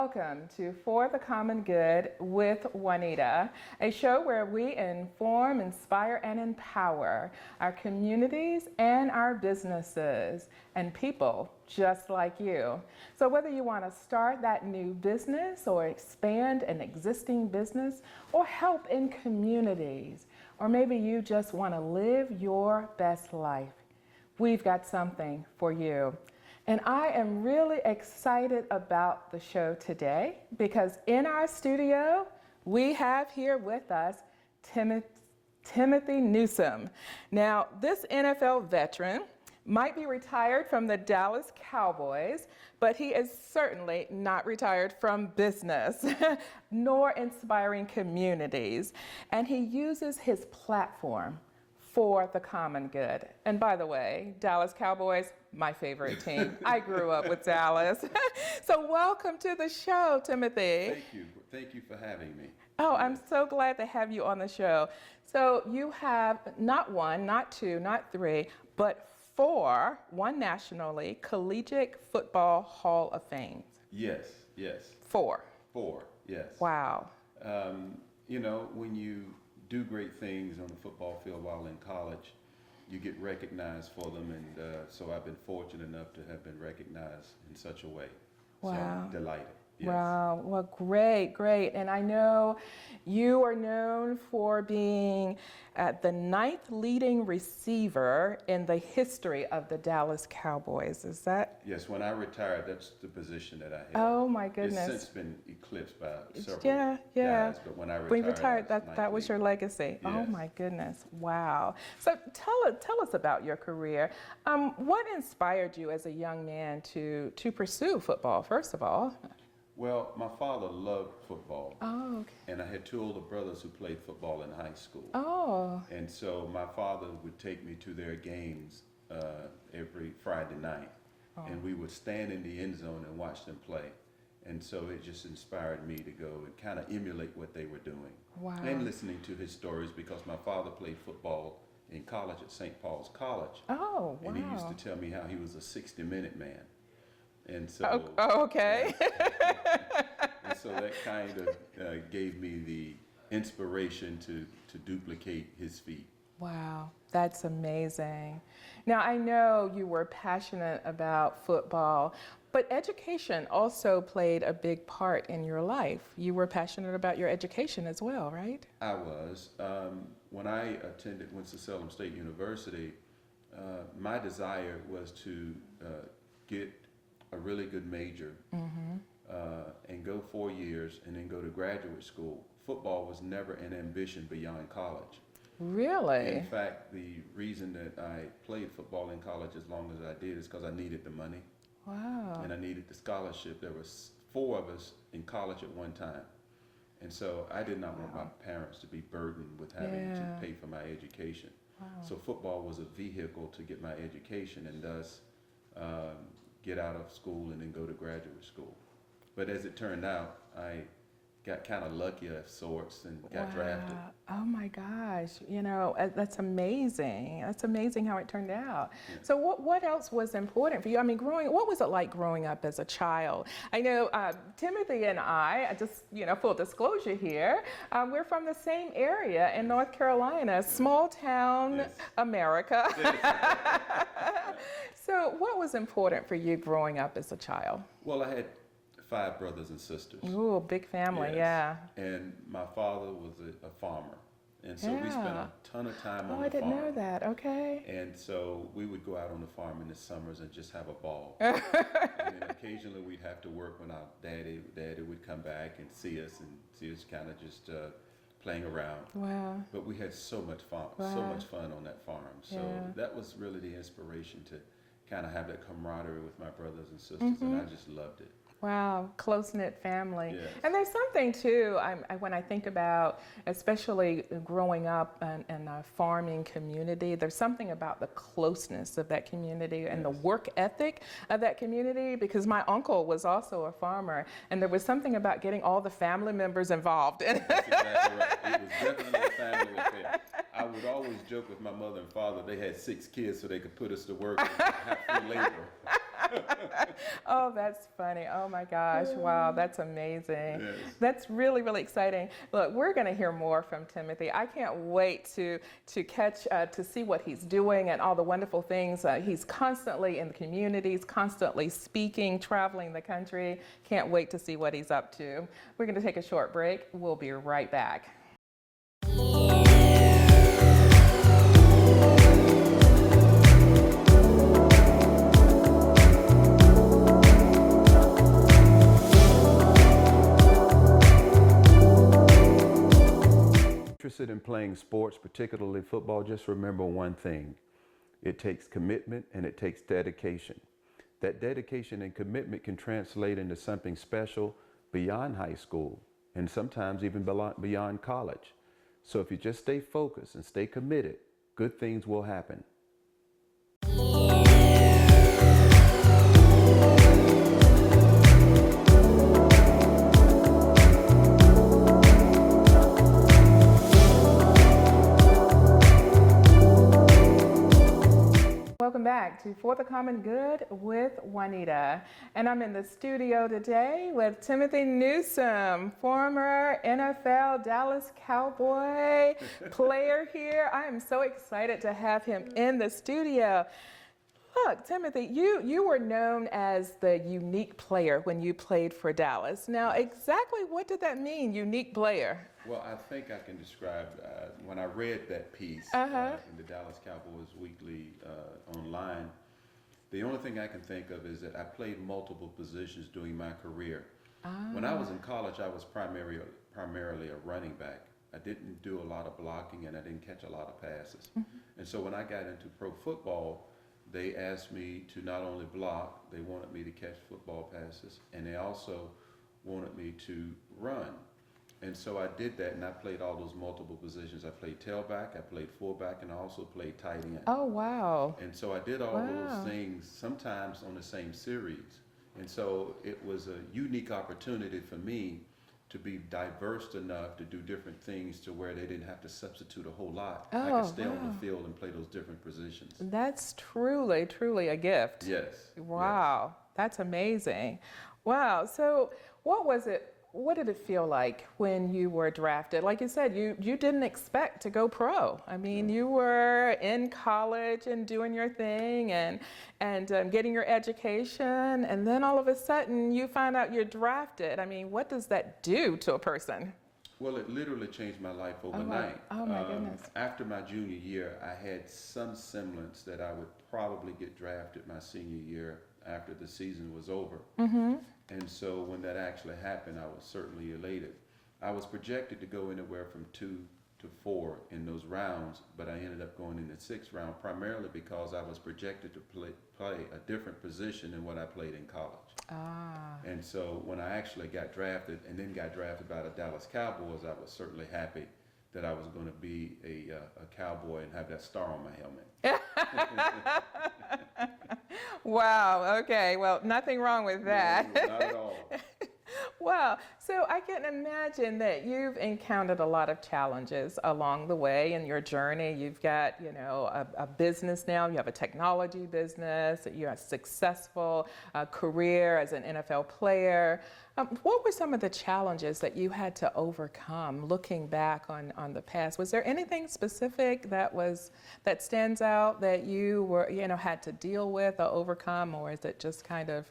Welcome to For the Common Good with Juanita, a show where we inform, inspire, and empower our communities and our businesses and people just like you. So whether you want to start that new business or expand an existing business or help in communities, or maybe you just want to live your best life, we've got something for you. And I am really excited about the show today because in our studio, we have here with us Timothy Newsome. Now, this NFL veteran might be retired from the Dallas Cowboys, but he is certainly not retired from business, nor inspiring communities. And he uses his platform for the common good. And by the way, Dallas Cowboys, my favorite team. I grew up with Dallas. So welcome to the show, Timothy. Thank you. Thank you for having me. Oh, I'm so glad to have you on the show. So you have not one, not two, not three, but four, one nationally, Collegiate Football Hall of Fame. Yes. Four, yes. Wow. When you do great things on the football field while in college, you get recognized for them, and so I've been fortunate enough to have been recognized in such a way. Wow. So I'm delighted. Yes. Wow, well, great. And I know you are known for being the ninth leading receiver in the history of the Dallas Cowboys. Is that? Yes, when I retired, that's the position that I had. Oh my goodness. It's since been eclipsed by several Yeah. guys, but when I retired, that was your legacy. Yes. Oh my goodness, wow. So tell us about your career. What inspired you as a young man to pursue football, first of all? Well, my father loved football. Oh, okay. And I had two older brothers who played football in high school. Oh. And so my father would take me to their games every Friday night. Oh. And we would stand in the end zone and watch them play. And so it just inspired me to go and kind of emulate what they were doing. Wow. And listening to his stories, because my father played football in college at St. Paul's College. Oh, wow. And he used to tell me how he was a 60-minute man. And so, okay. and so that kind of gave me the inspiration to duplicate his feat. Wow, that's amazing. Now, I know you were passionate about football, but education also played a big part in your life. You were passionate about your education as well, right? I was. When I attended Winston-Salem State University, my desire was to get a really good major, and go 4 years and then go to graduate school. Football was never an ambition beyond college. Really? In fact, the reason that I played football in college as long as I did is because I needed the money. Wow. And I needed the scholarship. There was 4 of us in college at one time. And so I did not want my parents to be burdened with having to pay for my education. Wow. So football was a vehicle to get my education, and thus get out of school and then go to graduate school. But as it turned out, I got kind of lucky of sorts and got drafted. Oh my gosh, that's amazing. That's amazing how it turned out. Yeah. So what else was important for you? I mean, what was it like growing up as a child? I know Timothy and I just, full disclosure here, we're from the same area in North Carolina, small town America. So what was important for you growing up as a child? Well, I had 5 brothers and sisters. Ooh, big family, yes. And my father was a farmer. And so we spent a ton of time on the farm. Oh, I didn't know that, okay. And so we would go out on the farm in the summers and just have a ball. And then occasionally we'd have to work when our daddy would come back and see us kind of just playing around. Wow. But we had so much fun on that farm. So that was really the inspiration to kind of have that camaraderie with my brothers and sisters, and I just loved it. Wow, close-knit family. Yes. And there's something too, when I think about, especially growing up in a farming community, there's something about the closeness of that community and the work ethic of that community, because my uncle was also a farmer, and there was something about getting all the family members involved. That's exactly right. It was definitely a family affair. I would always joke with my mother and father, they had 6 kids so they could put us to work and have free labor. Oh, that's funny. Oh my gosh. Wow, that's amazing. Yes. That's really, really exciting. Look, we're going to hear more from Timothy. I can't wait to see what he's doing and all the wonderful things. He's constantly in the communities, constantly speaking, traveling the country. Can't wait to see what he's up to. We're going to take a short break. We'll be right back. Interested in playing sports, particularly football, just remember one thing. It takes commitment and it takes dedication. That dedication and commitment can translate into something special beyond high school and sometimes even beyond college. So if you just stay focused and stay committed, good things will happen. Welcome back to For the Common Good with Juanita. And I'm in the studio today with Timothy Newsome, former NFL Dallas Cowboy player here. I am so excited to have him in the studio. Look, Timothy, you were known as the unique player when you played for Dallas. Now, exactly what did that mean, unique player? Well, I think I can describe, when I read that piece in the Dallas Cowboys Weekly online, the only thing I can think of is that I played multiple positions during my career. When I was in college, I was primarily a running back. I didn't do a lot of blocking and I didn't catch a lot of passes. And so when I got into pro football, they asked me to not only block, they wanted me to catch football passes, and they also wanted me to run. And so I did that, and I played all those multiple positions. I played tailback, I played fullback, and I also played tight end. Oh, wow. And so I did all those things sometimes on the same series. And so it was a unique opportunity for me to be diverse enough to do different things to where they didn't have to substitute a whole lot. I could stay on the field and play those different positions. That's truly, truly a gift. Yes. Wow, that's amazing. Wow, so what did it feel like when you were drafted? Like you said, you didn't expect to go pro. I mean, you were in college and doing your thing and getting your education, and then all of a sudden you find out you're drafted. I mean, what does that do to a person? Well, it literally changed my life overnight. Oh my goodness. After my junior year, I had some semblance that I would probably get drafted my senior year after the season was over. And so when that actually happened, I was certainly elated. I was projected to go anywhere from 2 to 4 in those rounds, but I ended up going in the 6th round primarily because I was projected to play a different position than what I played in college. And so when I actually got drafted and then got drafted by the Dallas Cowboys, I was certainly happy that I was going to be a Cowboy and have that star on my helmet. Wow, okay, well, nothing wrong with that. No, not at all. Wow, so I can imagine that you've encountered a lot of challenges along the way in your journey. You've got, a business now, you have a technology business, you have a successful career as an NFL player. What were some of the challenges that you had to overcome looking back on the past? Was there anything specific that stands out that you were, had to deal with or overcome, or is it just kind of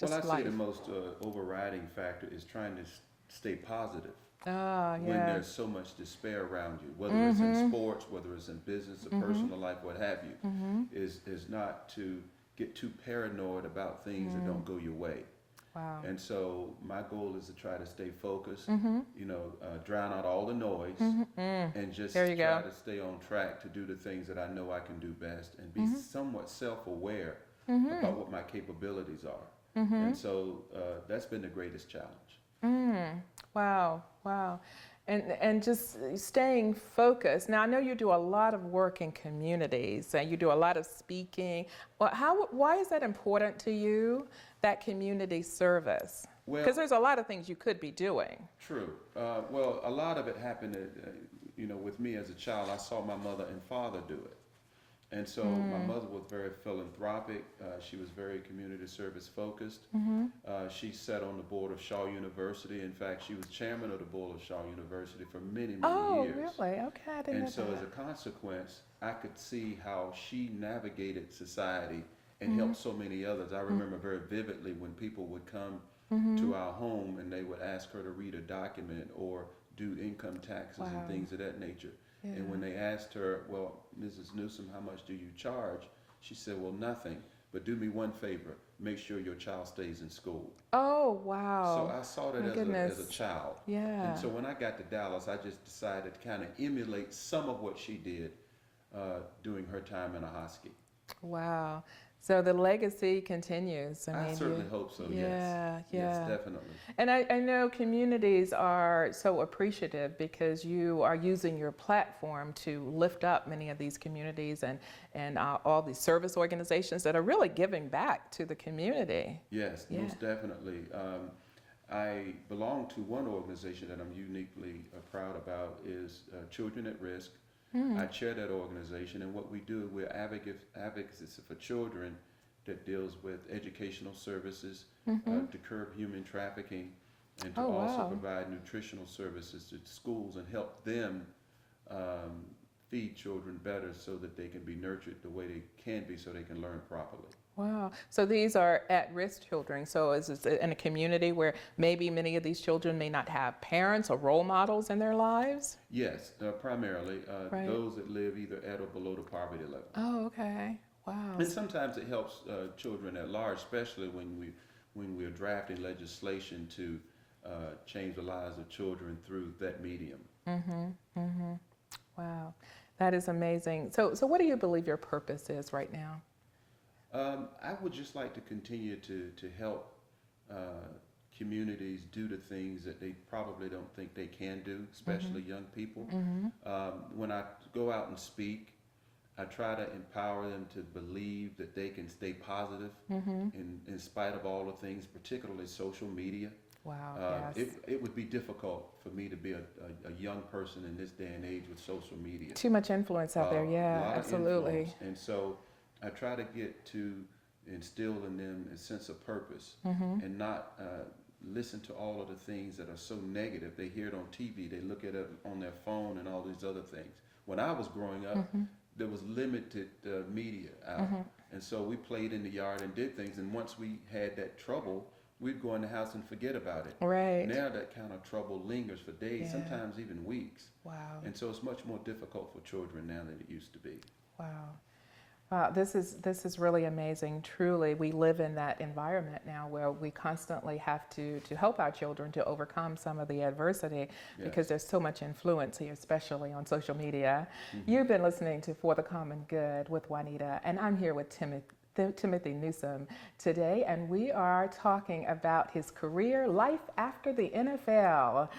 Well, I life? say the most overriding factor is trying to stay positive when when there's so much despair around you, whether it's in sports, whether it's in business or personal life, what have you, is not to get too paranoid about things that don't go your way. Wow. And so my goal is to try to stay focused, drown out all the noise, and just try to stay on track to do the things that I know I can do best and be somewhat self-aware about what my capabilities are. And so that's been the greatest challenge. Wow, wow. And just staying focused. Now, I know you do a lot of work in communities and you do a lot of speaking. Well, why is that important to you, that community service? Because there's a lot of things you could be doing. True. Well, a lot of it happened, with me as a child. I saw my mother and father do it. And so my mother was very philanthropic. She was very community service focused. She sat on the board of Shaw University. In fact, she was chairman of the board of Shaw University for many, many years. Oh, really? Okay, I didn't know And so that. as a consequence, I could see how she navigated society and helped so many others. I remember very vividly when people would come to our home and they would ask her to read a document or do income taxes and things of that nature. Yeah. And when they asked her, well, Mrs. Newsom, how much do you charge? She said, well, nothing, but do me one favor, make sure your child stays in school. Oh, wow. So I saw that as a child. Yeah. And so when I got to Dallas, I just decided to kind of emulate some of what she did during her time in Ahoskie. Wow. So the legacy continues. I certainly hope so, yeah, yes. yeah. Yes, definitely. And I know communities are so appreciative because you are using your platform to lift up many of these communities and all these service organizations that are really giving back to the community. Yes, most definitely. I belong to one organization that I'm uniquely proud about is Children at Risk. I chair that organization, and what we do, we're advocates for children that deals with educational services to curb human trafficking and to also provide nutritional services to schools and help them feed children better so that they can be nurtured the way they can be so they can learn properly. Wow. So these are at-risk children. So is it in a community where maybe many of these children may not have parents or role models in their lives? Yes, primarily those that live either at or below the poverty level. Oh, okay. Wow. And sometimes it helps children at large, especially when we're drafting legislation to change the lives of children through that medium. Wow. That is amazing. So what do you believe your purpose is right now? I would just like to continue to help communities do the things that they probably don't think they can do, especially young people. When I go out and speak, I try to empower them to believe that they can stay positive in spite of all the things, particularly social media. Wow, yes. It would be difficult for me to be a young person in this day and age with social media. Too much influence out there, yeah, A lot of absolutely. influence. And so I try to get to instill in them a sense of purpose and not listen to all of the things that are so negative. They hear it on TV, they look at it on their phone and all these other things. When I was growing up, there was limited media out. And so we played in the yard and did things. And once we had that trouble, we'd go in the house and forget about it. Right. Now that kind of trouble lingers for days, sometimes even weeks. Wow. And so it's much more difficult for children now than it used to be. Wow. Wow, this is really amazing. Truly, we live in that environment now where we constantly have to help our children to overcome some of the adversity because there's so much influence here, especially on social media. You've been listening to For the Common Good with Juanita, and I'm here with Timothy Newsom today, and we are talking about his career, life after the NFL.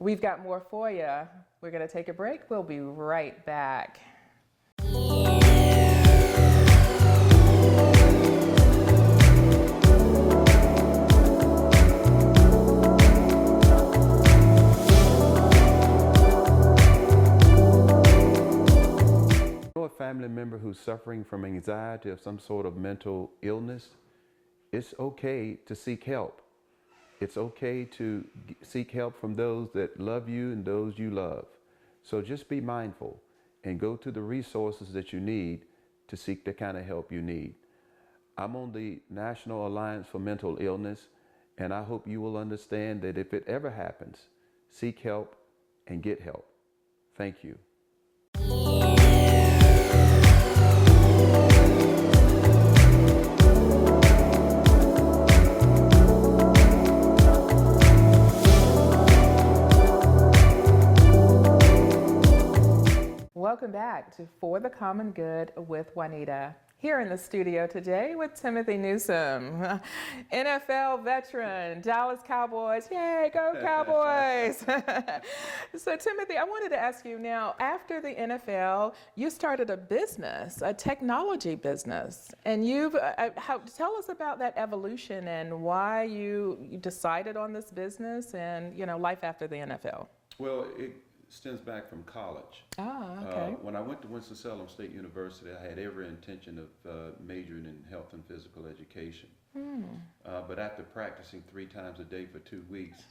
We've got more for you. We're going to take a break. We'll be right back. A family member who's suffering from anxiety or some sort of mental illness, it's okay to seek help. It's okay to seek help from those that love you and those you love. So just be mindful and go to the resources that you need to seek the kind of help you need. I'm on the National Alliance for Mental Illness, and I hope you will understand that if it ever happens, seek help and get help. Thank you. Welcome back to For the Common Good with Juanita. Here in the studio today with Timothy Newsom, NFL veteran, Dallas Cowboys, yay, go Cowboys! So Timothy, I wanted to ask you now, after the NFL, you started a business, a technology business, and you've, tell us about that evolution and why you decided on this business and, you know, life after the NFL. Well, it stems back from college. Ah, okay. When I went to Winston-Salem State University, I had every intention of majoring in health and physical education. But after practicing 3 times a day for 2 weeks,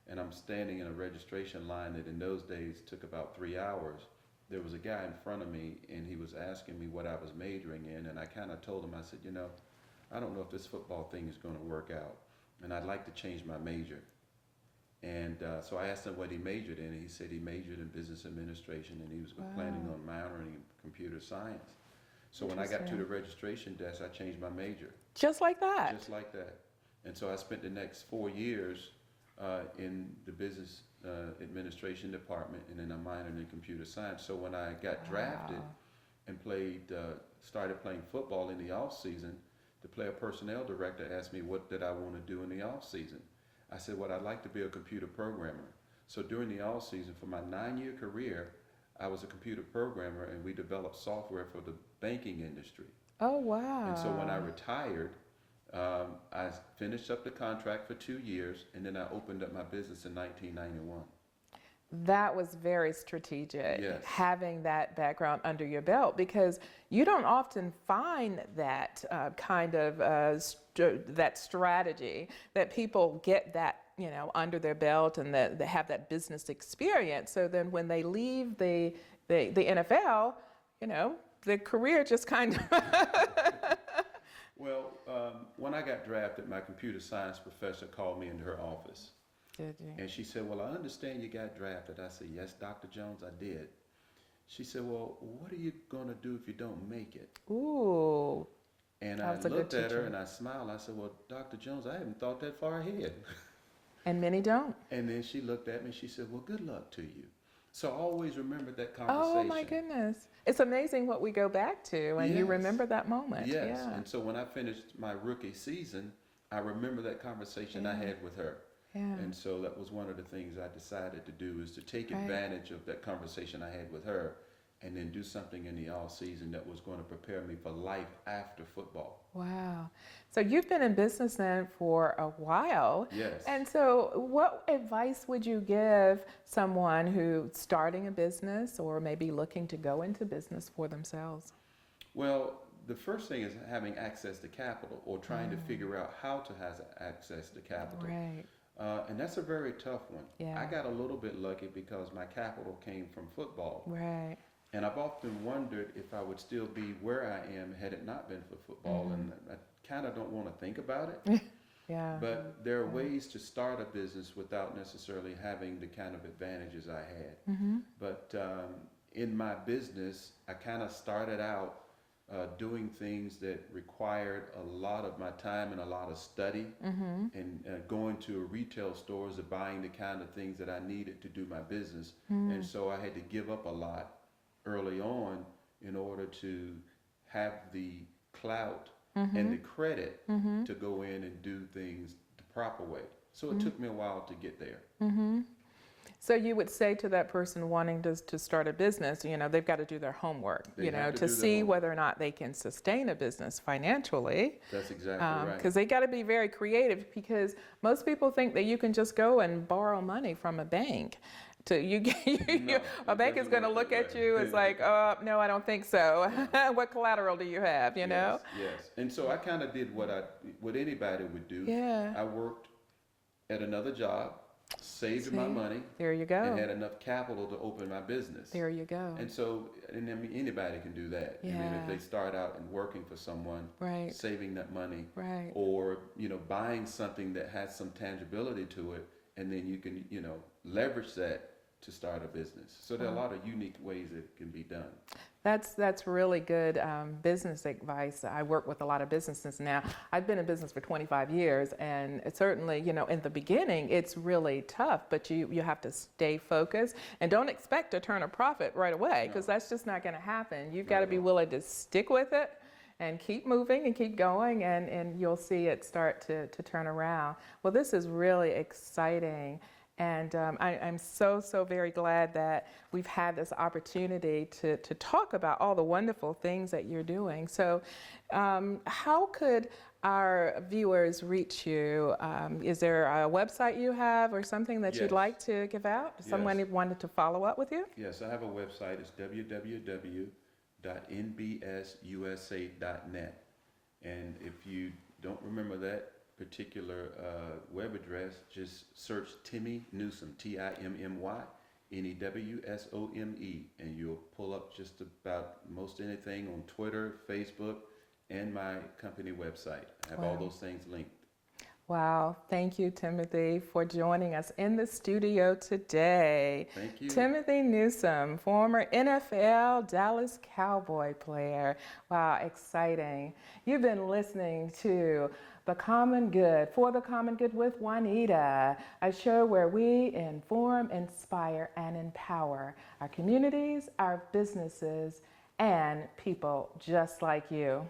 and I'm standing in a registration line that in those days took about 3 hours, there was a guy in front of me, and he was asking me what I was majoring in, and I kind of told him, I said, I don't know if this football thing is going to work out, and I'd like to change my major. And so I asked him what he majored in, and he said he majored in business administration, and he was planning on minoring in computer science. So when I got to the registration desk, I changed my major. Just like that? Just like that. And so I spent the next 4 years in the business administration department, and then I minored in computer science. So when I got drafted and started playing football in the off season, the player personnel director asked me what did I want to do in the off season. I said, well, I'd like to be a computer programmer. So during the off season, for my 9-year career, I was a computer programmer, and we developed software for the banking industry. Oh, wow. And so when I retired, I finished up the contract for 2 years, and then I opened up my business in 1991. That was very strategic, Yes. having that background under your belt, because you don't often find that kind of that strategy, that people get that under their belt and that they have that business experience. So then when they leave the NFL, the career just kind of Well, when I got drafted, my computer science professor called me into her office. Did you? And she said, well, I understand you got drafted. I said, yes, Dr. Jones, I did. She said, well, what are you going to do if you don't make it? Ooh. And That I was a good looked at her teacher. and I smiled. I said, well, Dr. Jones, I haven't thought that far ahead. And many don't. And then she looked at me and she said, well, good luck to you. So I always remembered that conversation. Oh my goodness. It's amazing what we go back to, and you Yes. remember that moment. Yes. Yeah. And so when I finished my rookie season, I remember that conversation I had with her. Yeah. And so that was one of the things I decided to do, is to take Right. advantage of that conversation I had with her, and then do something in the off season that was going to prepare me for life after football. Wow. So you've been in business then for a while. Yes. And so what advice would you give someone who's starting a business or maybe looking to go into business for themselves? Well, the first thing is having access to capital, or trying to figure out how to have access to capital. Right. And that's a very tough one. Yeah. I got a little bit lucky because my capital came from football. Right. And I've often wondered if I would still be where I am had it not been for football. And I kind of don't want to think about it. Yeah. But there are ways to start a business without necessarily having the kind of advantages I had. But in my business, I kind of started out doing things that required a lot of my time and a lot of study, and going to retail stores and buying the kind of things that I needed to do my business. And so I had to give up a lot early on in order to have the clout and the credit to go in and do things the proper way. So it took me a while to get there. So you would say to that person wanting to start a business, they've got to do their homework, They have to to do their see homework. whether or not they can sustain a business financially. That's exactly right. Because they got to be very creative, because most people think that you can just go and borrow money from a bank. A bank is doesn't going to work look that at way. you as like, oh, no, I don't think so. What collateral do you have, Yes, yes. And so I kind of did what anybody would do. Yeah. I worked at another job, saved my See? money, There you and go. had enough capital to open my business. There you go. And so, I mean, anybody can do that. I mean, Yeah. if they start out and working for someone, Right. saving that money, Right. or buying something that has some tangibility to it, and then you can leverage that to start a business. So there are a lot of unique ways it can be done. That's really good business advice. I work with a lot of businesses now. I've been in business for 25 years, and it's certainly, in the beginning, it's really tough, but you have to stay focused and don't expect to turn a profit right away, because that's just not going to happen. You've got to be willing to stick with it and keep moving and keep going, and you'll see it start to turn around. Well, this is really exciting. And I'm so very glad that we've had this opportunity to talk about all the wonderful things that you're doing. So how could our viewers reach you? Is there a website you have or something that you'd Yes. like to give out? Someone Yes. wanted to follow up with you? Yes, I have a website. It's www.nbsusa.net. And if you don't remember that particular web address, just search Timmy Newsome, TIMMY, and you'll pull up just about most anything on Twitter, Facebook, and my company website. I have all those things linked. Wow, thank you, Timothy, for joining us in the studio today. Thank you. Timothy Newsome, former NFL Dallas Cowboy player. Wow, exciting. You've been listening to The Common Good, For the Common Good with Juanita, a show where we inform, inspire, and empower our communities, our businesses, and people just like you.